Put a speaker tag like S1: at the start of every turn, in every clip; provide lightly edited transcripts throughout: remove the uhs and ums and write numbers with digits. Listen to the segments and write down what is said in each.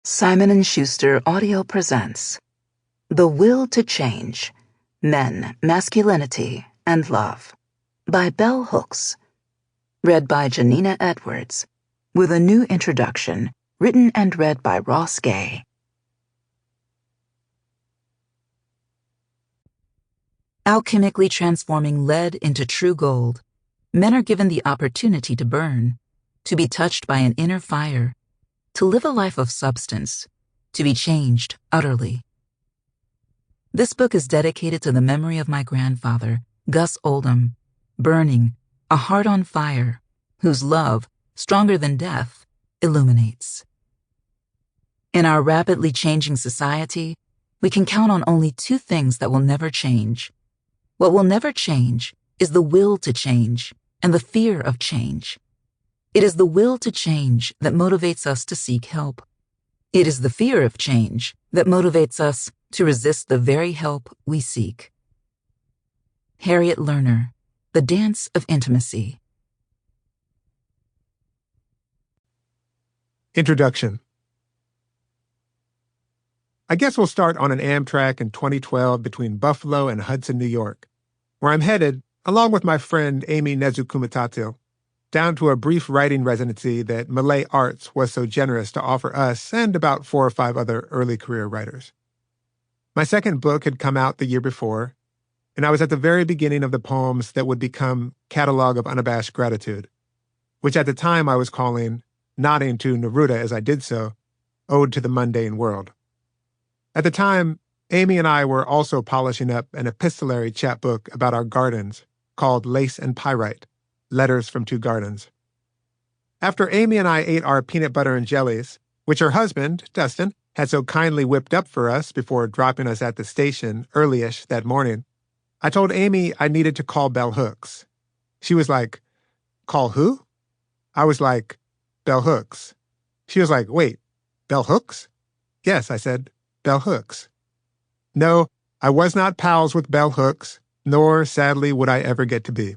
S1: Simon & Schuster Audio presents The Will to Change, Men, Masculinity, and Love by Bell Hooks. Read by Janina Edwards, with a new introduction written and read by Ross Gay. Alchemically transforming lead into true gold, men are given the opportunity to burn, to be touched by an inner fire, to live a life of substance, to be changed utterly. This book is dedicated to the memory of my grandfather, Gus Oldham, burning, a heart on fire, whose love, stronger than death, illuminates. In our rapidly changing society, we can count on only two things that will never change. What will never change is the will to change and the fear of change. It is the will to change that motivates us to seek help. It is the fear of change that motivates us to resist the very help we seek. Harriet Lerner, The Dance of Intimacy.
S2: Introduction. I guess we'll start on an Amtrak in 2012 between Buffalo and Hudson, New York, where I'm headed, along with my friend Amy Nezukumatatil, down to a brief writing residency that Malay Arts was so generous to offer us and about 4 or 5 other early career writers. My second book had come out the year before, and I was at the very beginning of the poems that would become Catalog of Unabashed Gratitude, which at the time I was calling, nodding to Neruda as I did so, Ode to the Mundane World. At the time, Amy and I were also polishing up an epistolary chapbook about our gardens called Lace and Pyrite, Letters from Two Gardens. After Amy and I ate our peanut butter and jellies, which her husband, Dustin, had so kindly whipped up for us before dropping us at the station early-ish that morning, I told Amy I needed to call Bell Hooks. She was like, "Call who?" I was like, "Bell Hooks." She was like, "Wait, Bell Hooks?" "Yes," I said, "Bell Hooks." No, I was not pals with Bell Hooks, nor, sadly, would I ever get to be.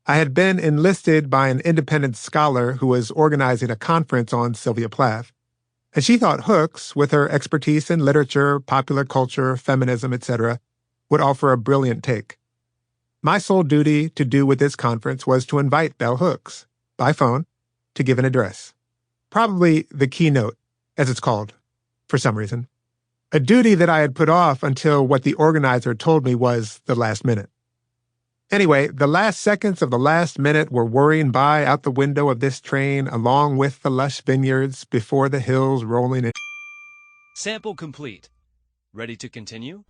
S2: I had been enlisted by an independent scholar who was organizing a conference on Sylvia Plath, and she thought Hooks, with her expertise in literature, popular culture, feminism, etc., would offer a brilliant take. My sole duty to do with this conference was to invite Bell Hooks, by phone, to give an address. Probably the keynote, as it's called, for some reason. A duty that I had put off until what the organizer told me was the last minute. Anyway, the last seconds of the last minute were whirring by out the window of this train along with the lush vineyards before the hills rolling in.
S3: Sample complete. Ready to continue?